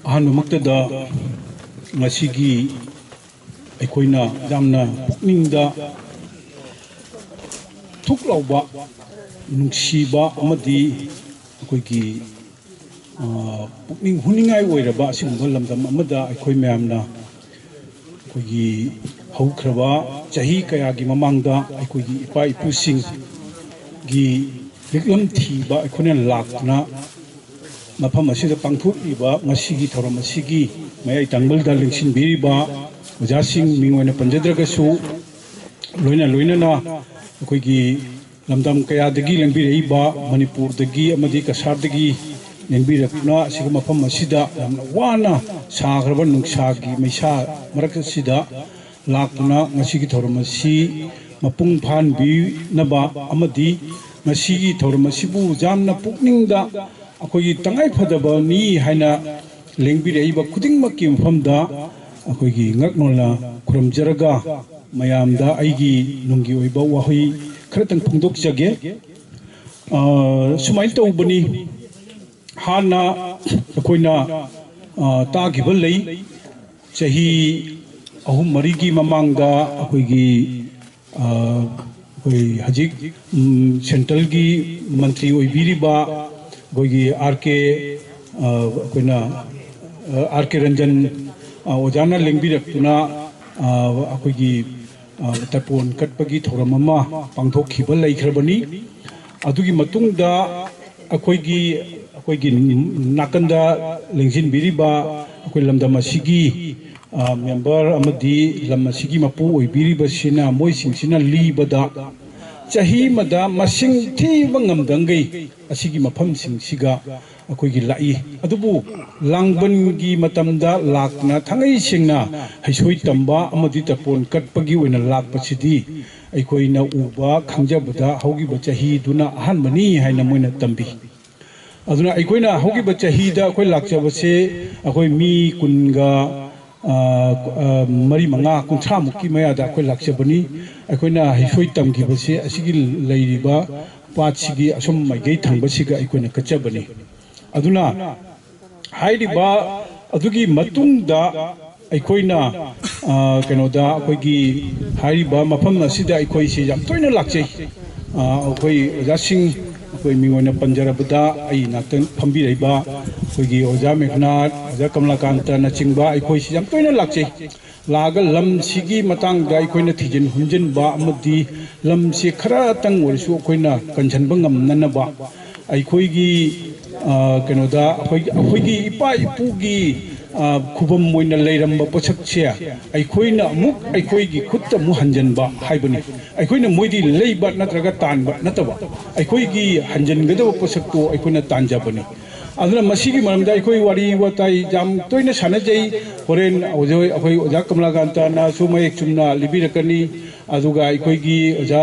ꯑꯍꯥꯟꯕꯃꯛꯇꯗ ꯉꯁꯤꯒꯤ ꯑꯩꯈꯣꯏꯅ ꯌꯥꯝꯅ ꯄꯨꯛꯅꯤꯡꯗ ꯊꯨꯛ ꯂꯥꯎꯕ ꯅꯨꯡꯁꯤꯕ ꯑꯃꯗꯤ ꯑꯩꯈꯣꯏꯒꯤ ꯄꯨꯛꯅꯤꯡ ꯍꯨꯅꯤꯡꯉꯥꯏ ꯑꯣꯏꯔꯕ ꯑꯁꯤꯒꯨꯝꯕ ꯂꯝꯗꯝ ꯑꯃꯗ ꯑꯩꯈꯣꯏ ꯃꯌꯥꯝꯅ ꯑꯩꯈꯣꯏꯒꯤ ꯍꯧꯈ꯭ꯔꯕ ꯆꯍꯤ ꯀꯌꯥꯒꯤ ꯃꯃꯥꯡꯗ ꯑꯩꯈꯣꯏꯒꯤ ꯏꯄꯥ ꯏꯄꯨꯁꯤꯡꯒꯤ ꯂꯤꯛꯂꯝ ꯊꯤꯕ ꯑꯩꯈꯣꯏꯅ ꯂꯥꯛꯇꯨꯅ ꯃꯐꯝ ꯑꯁꯤꯗ ꯄꯥꯡꯊꯣꯛꯂꯤꯕ ꯉꯁꯤꯒꯤ ꯊꯧꯔꯝ ꯑꯁꯤꯒꯤ ꯃꯌꯥꯏ ꯇꯪꯕꯜꯗ ꯂꯦꯡꯁꯤꯟꯕꯤꯔꯤꯕ ꯑꯣꯖꯥꯁꯤꯡ ꯃꯤꯡ ꯑꯣꯏꯅ ꯄꯟꯖꯗ꯭ꯔꯒꯁꯨ ꯂꯣꯏꯅꯅ ꯑꯩꯈꯣꯏꯒꯤ ꯂꯝꯗꯝ ꯀꯌꯥꯗꯒꯤ ꯂꯦꯡꯕꯤꯔꯛꯏꯕ ꯃꯅꯤꯄꯨꯔꯗꯒꯤ ꯑꯃꯗꯤ ꯀꯁꯥꯔꯗꯒꯤ ꯂꯦꯡꯕꯤꯔꯛꯇꯨꯅ ꯑꯁꯤꯒꯨꯝꯕ ꯃꯐꯝ ꯑꯁꯤꯗ ꯌꯥꯝꯅ ꯋꯥꯅ ꯁꯥꯈ꯭ꯔꯕ ꯅꯨꯡꯁꯥꯒꯤ ꯃꯩꯁꯥ ꯃꯔꯛ ꯑꯁꯤꯗ ꯂꯥꯛꯇꯨꯅ ꯉꯁꯤꯒꯤ ꯊꯧꯔꯝ ꯑꯁꯤ ꯃꯄꯨꯡ ꯐꯥꯍꯟꯕꯤꯅꯕ ꯑꯃꯗꯤ ꯉꯁꯤꯒꯤ ꯊꯧꯔꯝ ꯑꯁꯤꯕꯨ ꯌꯥꯝꯅ ꯄꯨꯛꯅꯤꯡꯗ ꯑꯩꯈꯣꯏꯒꯤ ꯇꯉꯥꯏꯐꯗꯕꯅꯤ ꯍꯥꯏꯅ ꯂꯦꯡꯕꯤꯔꯛꯏꯕ ꯈꯨꯗꯤꯡꯃꯛꯀꯤ ꯃꯐꯝꯗ ꯑꯩꯈꯣꯏꯒꯤ ꯉꯛꯅꯣꯜꯅ ꯈꯨꯔꯨꯝꯖꯔꯒ ꯃꯌꯥꯝꯗ ꯑꯩꯒꯤ ꯅꯨꯡꯒꯤ ꯑꯣꯏꯕ ꯋꯥꯍꯩ ꯈꯔꯇꯪ ꯐꯣꯡꯗꯣꯛꯆꯒꯦ ꯁꯨꯃꯥꯏꯅ ꯇꯧꯕꯅꯤ ꯍꯥꯟꯅ ꯑꯩꯈꯣꯏꯅ ꯇꯥꯈꯤꯕ ꯂꯩ ꯆꯍꯤ 3-4ꯒꯤ ꯃꯃꯥꯡꯗ ꯑꯩꯈꯣꯏꯒꯤ ꯍꯧꯖꯤꯛ ꯁꯦꯟꯇ꯭ꯔꯦꯜꯒꯤ ꯃꯟꯇ꯭ꯔꯤ ꯑꯣꯏꯕꯤꯔꯤꯕ ꯑꯩꯈꯣꯏꯒꯤ ꯑꯩꯈꯣꯏꯅ RK ꯔꯟꯖꯟ ꯑꯣꯖꯥꯅ ꯂꯦꯡꯕꯤꯔꯛꯇꯨꯅ ꯑꯩꯈꯣꯏꯒꯤ ꯇꯔꯄꯣꯟ ꯀꯠꯄꯒꯤ ꯊꯧꯔꯝ ꯑꯃ ꯄꯥꯡꯊꯣꯛꯈꯤꯕ ꯂꯩꯈ꯭ꯔꯕꯅꯤ ꯑꯗꯨꯒꯤ ꯃꯇꯨꯡꯗ ꯑꯩꯈꯣꯏꯒꯤ ꯅꯥꯀꯟꯗ ꯂꯦꯡꯁꯤꯟꯕꯤꯔꯤꯕ ꯑꯩꯈꯣꯏ ꯂꯝꯗꯝ ꯑꯁꯤꯒꯤ ꯃꯦꯝꯕꯔ ꯑꯃꯗꯤ ꯂꯝ ꯑꯁꯤꯒꯤ ꯃꯄꯨ ꯑꯣꯏꯕꯤꯔꯤꯕꯁꯤꯅ ꯃꯣꯏꯁꯤꯡꯁꯤꯅ ꯂꯤꯕꯗ ꯆꯍꯤ ꯑꯃꯗ ꯃꯁꯤꯡ ꯊꯤꯕ ꯉꯝꯗꯪꯒꯩ ꯑꯁꯤꯒꯤ ꯃꯐꯝꯁꯤꯡꯁꯤꯒ ꯑꯩꯈꯣꯏꯒꯤ ꯂꯥꯛꯏ ꯑꯗꯨꯕꯨ ꯂꯥꯡꯕꯟꯒꯤ ꯃꯇꯝꯗ ꯂꯥꯛꯇꯨꯅ ꯊꯥꯡꯉꯩ ꯁꯦꯡꯅ ꯍꯩꯁꯣꯏ ꯇꯝꯕ ꯑꯃꯗꯤ ꯇꯔꯄꯣꯟ ꯀꯠꯄꯒꯤ ꯑꯣꯏꯅ ꯂꯥꯛꯄꯁꯤꯗꯤ ꯑꯩꯈꯣꯏꯅ ꯎꯕ ꯈꯪꯖꯕꯗ ꯍꯧꯈꯤꯕ ꯆꯍꯤꯗꯨꯅ ꯑꯍꯥꯟꯕꯅꯤ ꯍꯥꯏꯅ ꯃꯣꯏꯅ ꯇꯝꯕꯤ ꯑꯗꯨꯅ ꯑꯩꯈꯣꯏꯅ ꯍꯧꯈꯤꯕ ꯆꯍꯤꯗ ꯑꯩꯈꯣꯏ ꯂꯥꯛꯆꯕꯁꯦ ꯑꯩꯈꯣꯏ ꯃꯤ 40-50-60-70ꯃꯨꯛꯀꯤ ꯃꯌꯥꯗ ꯑꯩꯈꯣꯏ ꯂꯥꯛꯆꯕꯅꯤ ꯑꯩꯈꯣꯏꯅ ꯍꯩꯁꯣꯏ ꯇꯝꯈꯤꯕꯁꯦ ꯑꯁꯤꯒꯤ ꯂꯩꯔꯤꯕ ꯄꯥꯠꯁꯤꯒꯤ ꯑꯁꯨꯝ ꯃꯥꯏꯀꯩ ꯊꯪꯕꯁꯤꯒ ꯑꯩꯈꯣꯏꯅ ꯀꯠꯆꯕꯅꯤ ꯑꯗꯨꯅ ꯍꯥꯏꯔꯤꯕ ꯑꯗꯨꯒꯤ ꯃꯇꯨꯡꯗ ꯑꯩꯈꯣꯏꯅ ꯀꯩꯅꯣꯗ ꯑꯩꯈꯣꯏꯒꯤ ꯍꯥꯏꯔꯤꯕ ꯃꯐꯝ ꯑꯁꯤꯗ ꯑꯩꯈꯣꯏꯁꯤ ꯌꯥꯝ ꯇꯣꯏꯅ ꯂꯥꯛꯆꯩ ꯑꯩꯈꯣꯏ ꯑꯣꯖꯥꯁꯤꯡ ꯑꯩꯈꯣꯏ ꯃꯤꯡ ꯑꯣꯏꯅ ꯄꯟꯖꯔꯕꯗ ꯑꯩ ꯅꯥꯛꯇ ꯐꯝꯕꯤꯔꯛꯏꯕ ꯑꯩꯈꯣꯏꯒꯤ ꯑꯣꯖꯥ ꯃꯦꯘꯅꯥꯊ ꯑꯣꯖꯥ ꯀꯃꯂꯥꯀꯥꯟꯇꯅꯆꯤꯡꯕ ꯑꯩꯈꯣꯏꯁꯤ ꯌꯥꯝ ꯇꯣꯏꯅ ꯂꯥꯛꯆꯩ ꯂꯥꯛꯑꯒ ꯂꯝꯁꯤꯒꯤ ꯃꯇꯥꯡꯗ ꯑꯩꯈꯣꯏꯅ ꯊꯤꯖꯤꯟ ꯍꯨꯝꯖꯤꯟꯕ ꯑꯃꯗꯤ ꯂꯝꯁꯤ ꯈꯔꯇꯪ ꯑꯣꯏꯔꯁꯨ ꯑꯩꯈꯣꯏꯅ ꯀꯟꯁꯤꯟꯕ ꯉꯝꯅꯅꯕ ꯑꯩꯈꯣꯏꯒꯤ ꯀꯩꯅꯣꯗ ꯑꯩꯈꯣꯏꯒꯤ ꯏꯄꯥ ꯏꯄꯨꯒꯤ ꯈꯨꯕꯝ ꯑꯣꯏꯅ ꯂꯩꯔꯝꯕ ꯄꯣꯠꯁꯛꯁꯦ ꯑꯩꯈꯣꯏꯅ ꯑꯃꯨꯛ ꯑꯩꯈꯣꯏꯒꯤ ꯈꯨꯠꯇ ꯑꯃꯨꯛ ꯍꯟꯖꯤꯟꯕ ꯍꯥꯏꯕꯅꯤ ꯑꯩꯈꯣꯏꯅ ꯃꯣꯏꯗꯤ ꯂꯩꯕ ꯅꯠꯇ꯭ꯔꯒ ꯇꯥꯟꯕ ꯅꯠꯇꯕ ꯑꯩꯈꯣꯏꯒꯤ ꯍꯟꯖꯤꯟꯒꯗꯕ ꯄꯣꯠꯁꯛꯇꯣ ꯑꯩꯈꯣꯏꯅ ꯇꯥꯟꯖꯕꯅꯤ ꯑꯗꯨꯅ ꯃꯁꯤꯒꯤ ꯃꯔꯝꯗ ꯑꯩꯈꯣꯏ ꯋꯥꯔꯤ ꯋꯥꯇꯥꯏ ꯌꯥꯝ ꯇꯣꯏꯅ ꯁꯥꯟꯅꯖꯩ ꯍꯣꯔꯦꯟ ꯑꯩꯈꯣꯏ ꯑꯣꯖꯥ ꯀꯃꯂꯥꯀꯥꯟꯇꯅꯁꯨ ꯃꯌꯦꯛ ꯆꯨꯝꯅ ꯂꯤꯕꯤꯔꯛꯀꯅꯤ ꯑꯗꯨꯒ ꯑꯩꯈꯣꯏꯒꯤ ꯑꯣꯖꯥ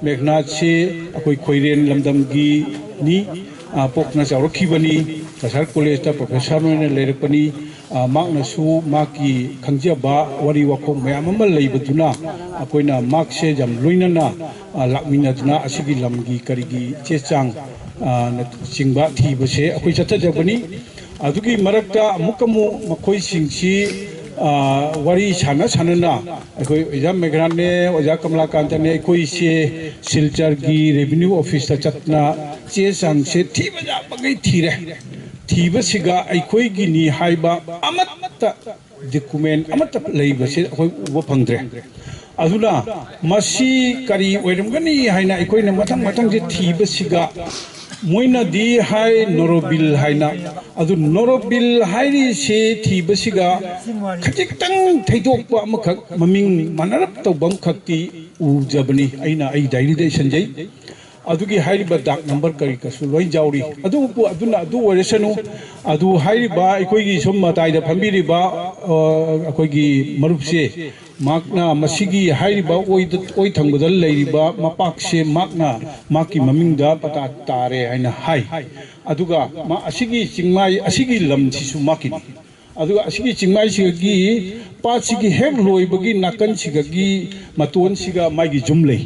ꯃꯦꯘꯅꯥꯊꯁꯤ ꯑꯩꯈꯣꯏ ꯈꯣꯏꯔꯦꯟ ꯂꯝꯗꯝꯒꯤꯅꯤ ꯄꯣꯛꯅ ꯆꯥꯎꯔꯛꯈꯤꯕꯅꯤ ꯀꯁꯥꯔ ꯀꯣꯂꯦꯖꯇ ꯄ꯭ꯔꯣꯐꯦꯁꯔ ꯑꯣꯏꯅ ꯂꯩꯔꯛꯄꯅꯤ ꯃꯍꯥꯛꯅꯁꯨ ꯃꯍꯥꯛꯀꯤ ꯈꯪꯖꯕ ꯋꯥꯔꯤ ꯋꯥꯈꯣꯡ ꯃꯌꯥꯝ ꯑꯃ ꯂꯩꯕꯗꯨꯅ ꯑꯩꯈꯣꯏꯅ ꯃꯍꯥꯛꯁꯦ ꯌꯥꯝ ꯂꯣꯏꯅꯅ ꯂꯥꯛꯃꯤꯟꯅꯗꯨꯅ ꯑꯁꯤꯒꯤ ꯂꯝꯒꯤ ꯀꯔꯤꯒꯤ ꯆꯦ ꯆꯥꯡ ꯆꯤꯡꯕ ꯊꯤꯕꯁꯦ ꯑꯩꯈꯣꯏ ꯆꯠꯊꯖꯕꯅꯤ ꯑꯗꯨꯒꯤ ꯃꯔꯛꯇ ꯑꯃꯨꯛ ꯃꯈꯣꯏꯁꯤꯡꯁꯤ ꯋꯥꯔꯤ ꯁꯥꯟꯅꯅ ꯑꯩꯈꯣꯏ ꯑꯣꯖꯥ ꯃꯦꯘꯅꯥꯊꯅꯦ ꯑꯣꯖꯥ ꯀꯃꯂꯥꯀꯥꯟꯇꯅꯦ ꯑꯩꯈꯣꯏꯁꯦ ꯁꯤꯜꯆꯔꯒꯤ ꯔꯦꯚꯤꯅ꯭ꯌꯨ ꯑꯣꯐꯤꯁꯇ ꯆꯠꯇꯨꯅ ꯆꯦ ꯆꯥꯡꯁꯦ ꯊꯤꯕ ꯌꯥꯕꯈꯩ ꯊꯤꯔꯦ ꯊꯤꯕꯁꯤꯒ ꯑꯩꯈꯣꯏꯒꯤꯅꯤ ꯍꯥꯏꯕ ꯑꯃꯠꯇ ꯗꯣꯀꯨꯃꯦꯟ ꯑꯃꯠꯇ ꯂꯩꯕꯁꯦ ꯑꯩꯈꯣꯏ ꯎꯕ ꯐꯪꯗ꯭ꯔꯦ ꯑꯗꯨꯅ ꯃꯁꯤ ꯀꯔꯤ ꯑꯣꯏꯔꯝꯒꯅꯤ ꯍꯥꯏꯅ ꯑꯩꯈꯣꯏꯅ ꯃꯊꯪꯁꯦ ꯊꯤꯕꯁꯤꯒ ꯃꯣꯏꯅꯗꯤ ꯍꯥꯏ ꯅꯣꯔꯣꯕꯤꯜ ꯍꯥꯏꯅ ꯑꯗꯨ ꯅꯣꯔꯣꯕꯤꯜ ꯍꯥꯏꯔꯤꯁꯤ ꯊꯤꯕꯁꯤꯒ ꯈꯖꯤꯛꯇꯪ ꯊꯩꯗꯣꯛꯄ ꯑꯃꯈꯛ ꯃꯃꯤꯡ ꯃꯥꯟꯅꯔꯞ ꯇꯧꯕ ꯑꯃꯈꯛꯇꯤ ꯎꯖꯕꯅꯤ ꯑꯩ ꯗꯥꯏꯔꯤꯗ ꯏꯁꯟꯖꯩ ꯑꯗꯨꯒꯤ ꯍꯥꯏꯔꯤꯕ ꯗꯥꯛ ꯅꯝꯕꯔ ꯀꯔꯤ ꯀꯁꯨ ꯂꯣꯏ ꯌꯥꯎꯔꯤ ꯑꯗꯨꯕꯨ ꯑꯗꯨꯅ ꯑꯗꯨ ꯑꯣꯏꯔꯁꯅꯨ ꯑꯗꯨ ꯍꯥꯏꯔꯤꯕ ꯑꯩꯈꯣꯏꯒꯤ ꯁꯨꯝ ꯃꯇꯥꯏꯗ ꯐꯝꯕꯤꯔꯤꯕ ꯑꯩꯈꯣꯏꯒꯤ ꯃꯔꯨꯞꯁꯦ ꯃꯍꯥꯛꯅ ꯃꯁꯤꯒꯤ ꯍꯥꯏꯔꯤꯕ ꯑꯣꯏ ꯊꯪꯕꯗ ꯂꯩꯔꯤꯕ ꯃꯄꯥꯛꯁꯦ ꯃꯍꯥꯛꯀꯤ ꯃꯃꯤꯡꯗ ꯄꯇꯥ ꯇꯥꯔꯦ ꯍꯥꯏꯅ ꯍꯥꯏ ꯑꯗꯨꯒ ꯑꯁꯤꯒꯤ ꯆꯤꯡꯃꯥꯏ ꯑꯁꯤꯒꯤ ꯂꯝꯁꯤꯁꯨ ꯃꯍꯥꯛꯀꯤꯅꯤ ꯑꯗꯨꯒ ꯑꯁꯤꯒꯤ ꯆꯤꯡꯃꯥꯏꯁꯤꯒꯤ ꯄꯥꯠꯁꯤꯒꯤ ꯍꯦꯛ ꯂꯣꯏꯕꯒꯤ ꯅꯥꯀꯟꯁꯤꯒꯤ ꯃꯇꯣꯟꯁꯤꯒ ꯃꯥꯒꯤ ꯖꯨꯝ ꯂꯩ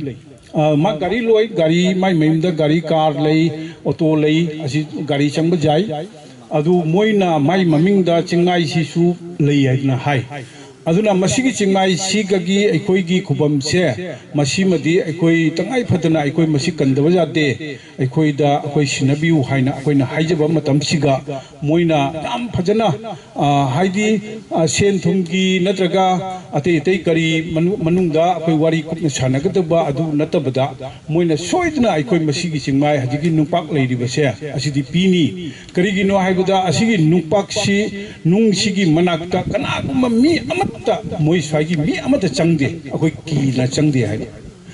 ꯃꯥ ꯒꯥꯔꯤ ꯂꯣꯏ ꯒꯥꯔꯤ ꯃꯥꯏ ꯃꯌꯨꯝꯗ ꯒꯥꯔꯤ ꯀꯥꯔ ꯂꯩ ꯑꯣꯇꯣ ꯂꯩ ꯑꯁꯤ ꯒꯥꯔꯤ ꯆꯪꯕ ꯌꯥꯏ adu moina mai mamingda chingai sisu lei haidna hai aduna masigi chingmai sigagi aikoigi khubam se masimadi aikoi tangai phadana aikoi masi kandaba jate aikoida akoi sinabiu haina akoina haijaba matam siga moina yam phajana haidi sen thumgi natraga atei tei kari manungda akoi wari kupna sanagadaba adu natabada moina soidna aikoi masigi chingmai hajigi nungpak leiriba se asidi pini karigino haibada asigi nungpak si nung sigi manakta kanaguma mi amat moi swagi mi amata changde akoi ki na changde hai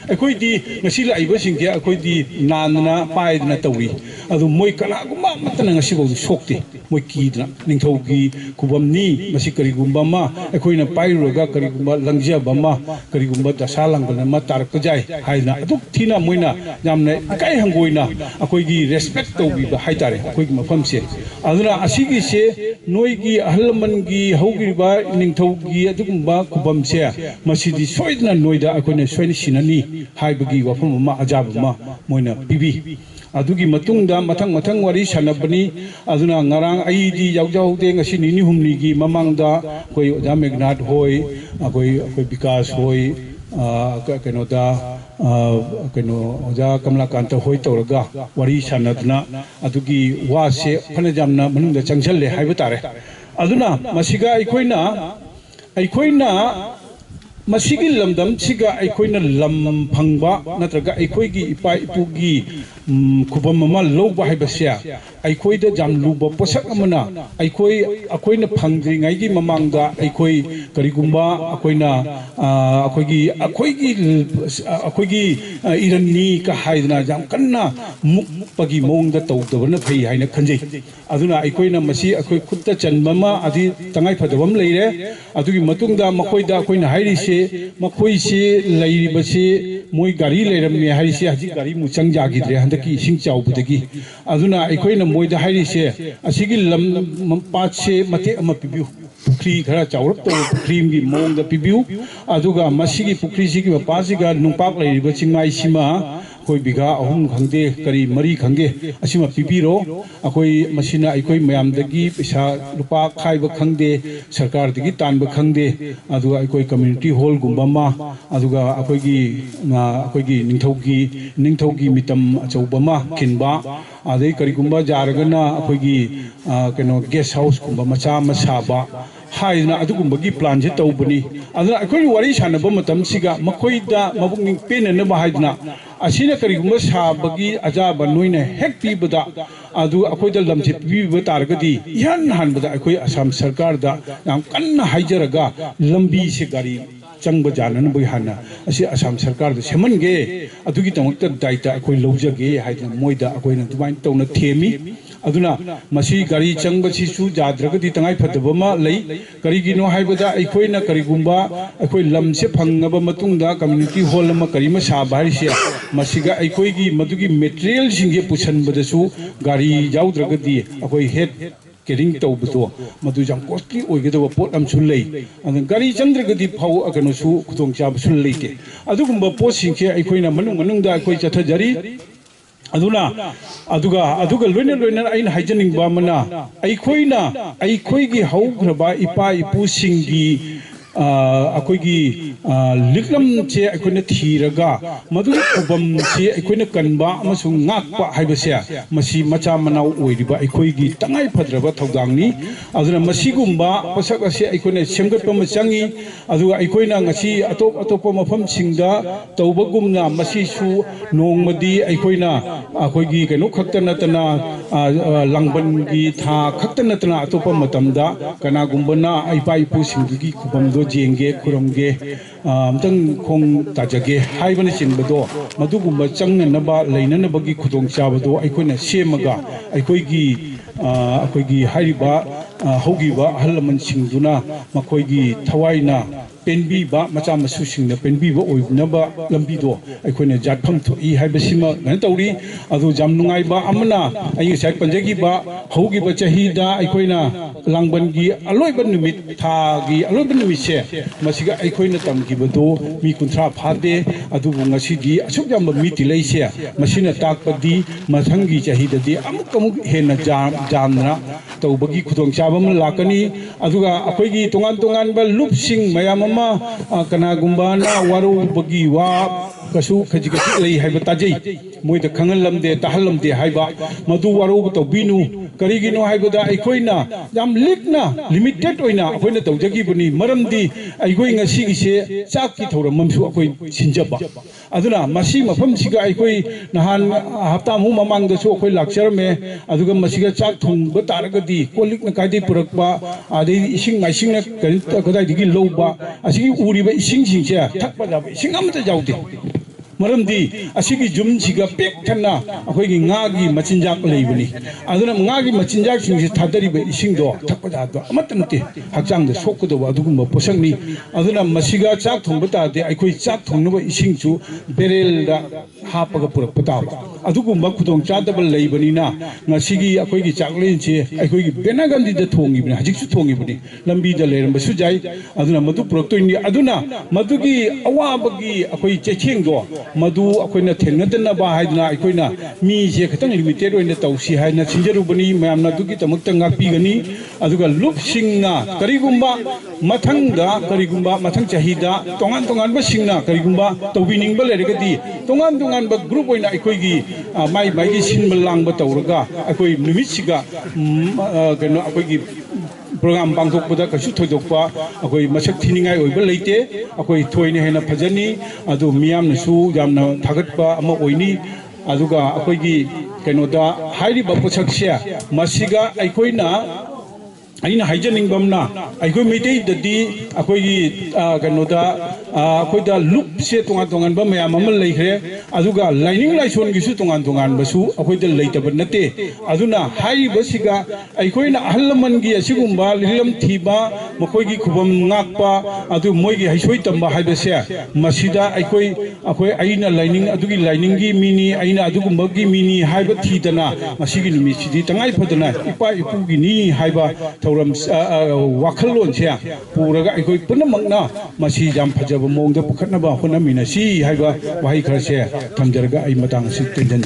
akoi di ngasi la iba singke akoi di nanna paidna tawi adu moi kala guma matana ngasi bo sokte moi ki na ningthau gi kubam ni masi kari gumba ma akoi na pairoga kari gumba langja bama kari gumba dasa langgal ma tarak jai haina adu thina moina jamne kai hangoina akoi gi respect tawi ba haitare akoi gi mafam se aduna asigi se noi gi ahalman gi haugi ba ningthau gi adugumba kubam se masidi soidna noida akoi na soini sinani haibagi wafam ma ajab ma moina bibi adugi matungda mathang wari sanabani aduna ngarang aidi yaujau de ngasi nini humni gi mamangda koi oja megnat hoi akoi bikas hoi kenoda keno oja kamla kanta hoi tawraga wari sanadna adugi wase phana jamna manungda changchalle haiba tare aduna masiga aikoina masigi lamdam siga aikoina lam phangba natraga aikoigi ipa ipugi khubam ma loba haibasya aikoida jam luba posak amana aikoina phangri ngai gi mamangda aikoi karigumba aikoigi iranni ka haidna jam kanna mukpagi mongda tawdabana phei haina khanjei aduna aikoina masi akoi khutta chanmama adi tangai phadabam leire adugi matungda makoida akoina hairi se makoi se leiri base moi gari leiramne hairi se haji gari mu changja gidre handaki sing chaubudagi aduna aikoina moida hairi se asigi lam paat se mate ama pibiu pukri khara chaurap to pukri gi mongda pibiu aduga masigi pukri sigi mapasiga nungpak leiriba chingmai sima koi biga ahum khangde kari mari khangge asima pibiro akoi masina aikoi mayam dagi pisa lupa khaiba khangde sarkar dagi tanba khangde aduga aikoi community hall gumba ma aduga akoigi ningthaugi mitam achauba ma khinba adai kari gumba jaragana akoigi keno guest house gumba macha masaba haina adugumbagi plan je tawbani aduna akoi wari sanaba matam siga makoida mabung penana ba haidna asina karigumba sabagi ajaba noina hek pibada adu akoida lamse pibiba targadi ihan hanbada akoi asam sarkar da yam kanna haijaraga lambi se gari changba janan bai hana asi asam sarkar da semange adugi tamakta daita akoi lojage haidna moida akoina dubain tawna themi aduna masi gari changba sisu jadragadi tangai phadabama lei karigino haibada aikoina karigumba akoi lamse phangaba matungda community hall ma karima sabari se masiga aikoigi madugi material singge pusanbadasu gari jaudragadi akoi head kering tawbuto madu jam costly oigedaba pot amsu lei and gari chandragadi phau agano su khutong chab sul leite adugumba pot singke aikoina manungda akoi chathajari aduga loina aina haijaning ba mana aikoigi haugraba ipa ipu singi akoigi liklam che akoina thiraga madu khubam che akoina kanba amasung ngakpa haibase masi macha manau oiriba aikoigi tangai phadraba thogdangni aduna masigumba pasak ase aikoina semgatpa machangi aduga aikoina ngasi atop mafam singda tawbagumna masi su nongmadi aikoigi keno khakta natana langban gi tha khakta natana atopa matamda kana gumbana aipa ipu singgi khubamdo jenge kuromge amtang khong tajage haibana chinbado madugumba changna naba leina bagi khudong chabado aikoina semaga aikoigi hariba ꯍꯧꯈꯤꯕ ꯑꯍꯜ ꯂꯃꯟꯁꯤꯡꯗꯨꯅ ꯃꯈꯣꯏꯒꯤ ꯊꯋꯥꯏꯅ ꯄꯦꯟꯕꯤꯕ ꯃꯆꯥ ꯃꯁꯨꯁꯤꯡꯅ ꯄꯦꯟꯕꯤꯕ ꯑꯣꯏꯅꯕ ꯂꯝꯕꯤꯗꯣ ꯑꯩꯈꯣꯏꯅ ꯌꯥꯠꯐꯝ ꯊꯣꯛꯏ ꯍꯥꯏꯕꯁꯤꯃ ꯀꯩꯅꯣ ꯇꯧꯔꯤ ꯑꯗꯨ ꯌꯥꯝ ꯅꯨꯡꯉꯥꯏꯕ ꯑꯃꯅ ꯑꯩ ꯉꯁꯥꯏ ꯄꯟꯖꯈꯤꯕ ꯍꯧꯈꯤꯕ ꯆꯍꯤꯗ ꯑꯩꯈꯣꯏꯅ ꯂꯥꯡꯕꯟꯒꯤ ꯑꯂꯣꯏꯕ ꯅꯨꯃꯤꯠ ꯊꯥꯒꯤ ꯑꯂꯣꯏꯕ ꯅꯨꯃꯤꯠꯁꯦ ꯃꯁꯤꯒ ꯑꯩꯈꯣꯏꯅ ꯇꯝꯈꯤꯕꯗꯣ ꯃꯤ 30 ꯐꯥꯗꯦ ꯑꯗꯨꯕꯨ ꯉꯁꯤꯗꯤ ꯑꯁꯨꯛ ꯌꯥꯝꯕ ꯃꯤ ꯇꯤꯜꯂꯩꯁꯦ ꯃꯁꯤꯅ ꯇꯥꯛꯄꯗꯤ ꯃꯊꯪꯒꯤ ꯆꯍꯤꯗꯗꯤ ꯑꯃꯨꯛ ꯍꯦꯟꯅ ꯌꯥꯝꯅ ꯇꯧꯕꯒꯤ ꯈꯨꯗꯣꯡꯆꯥꯕ ꯑꯃ ꯂꯥꯛꯀꯅꯤ ꯑꯗꯨꯒ ꯑꯩꯈꯣꯏꯒꯤ ꯇꯣꯉꯥꯟ ꯇꯣꯉꯥꯟꯕ ꯂꯨꯞꯁꯤꯡ ꯃꯌꯥꯝ ꯑꯃ ꯀꯅꯥꯒꯨꯝꯕꯅ ꯋꯥꯔꯧꯕꯒꯤ ꯋꯥ कछु खजी खजी लई है ताजई मोइद खंगलमदे ताहलमदे हाइबा मधु वारोब तौबीनु करिगिनो हाइबदा अखोइना याम लिकना लिमिटेड ओइना अखोइना तौजगिबनी मरमदी अखोइ ngasiगिसे चाकि थौरममसु अखोइ सिनजबा अदुना मसी मफमसिगा अखोइ नहान हप्ता मु ममांगदसु अखोइ लाक्चरमे अदुगा मसिगा चाक थोंब तारगदी कोलिकना काइदे पुरकबा आदि इसिंग माइसिंगना कदाइदिगी लौबा असिगी उरिबा इसिंग सिंगसे थकबा जाबा इसिंग अमता जाउदे मरमदी असिगी जुमसिगा पेक थन्ना अखोइगी ngaगी मचिनजाक लेबनी अदुना ngaगी मचिनजाक सिंगसे थादरिबा इसिंगदो थकबा जादो अमता नते हक्चांग दे सोकदोबा अदुगुम्बा पोसंगनी अदुना मसिगा चाक थोंबा तादे अखोइ चाक थोंनबा इसिंगसु बेरेलदा हापगा पुरकपा ताबा अदुगुम्बा खुदोंग चादबा लेबनीना ngasiगी अखोइगी चाकलेनसे अखोइगी बेनागंदीदा थोंगिबनी हजिकसु थोंगिबनी लंबीदा लेरमबसु जाय अदुना मदु पुरकतोइनी अदुना मदुगी अवाबगी अखोइ चेखेंगदो मधु अखोइना थेंगदनबा हाइदना अखोइना मीसे खतंग लिमिटेड ओइना तौसी हाइना सिंजरुबनी मयामना दुगी तमक्ता ngapiगनी अदुगा लुपसिंगना करिगुम्बा मथंगदा करिगुम्बा मथंग चाहिदा तोंगान तोंगानबा सिंगना करिगुम्बा तौबिनिंगबा लेरगदी तोंगान तोंगानबा ग्रुप ओइना अखोइगी माइ माइगी सिनबा लांबा तौरगा अखोइ नुमितसिगा कनो अखोइगी प्रोग्राम पांथोकपदा कछु थोदोकपा अखोइ मसक थिनिंगाय ओइबा लेते अखोइ थोइने हेना फजनी अदु मियामनसु यामना थागतपा अमा ओइनी अदुगा अखोइगी कनोदा हाइरिबा पोसकसे मसिगा अखोइना अइना हाइजनिंगबमना अखोइ मेटेददी अखोइगी कनोदा अखोइदा लुपसे तोंगान तोंगानबा मयाम अमा लेखरे अदुगा लाइनिंग लाइसोनगिसु तोंगान तोंगानबसु अखोइदा लेतब नते अदुना हाइरिबसिगा अखोइना अहलमनगी असिगुम्बा लिलम थीबा मखोइगी खुबम नाकपा अदु मोइगी हाइसोइ तंबा हाइबसे मसिदा अखोइ अइना लाइनिंग अदुगी लाइनिंगी मिनी अइना अदुगुम्बगी मिनी हाइबा थीदना मसिगी निमिसिदी तंगाइ फदना इपा इपुगिनी हाइबा थौरम वाखलोनसे पुरगा अखोइ पुनमकना मसि जाम फजब मोंगदा पुखतनबा होनमिनसी हाइबा वाहि खरसे थमजरगा अइ मतंग सि तेंजन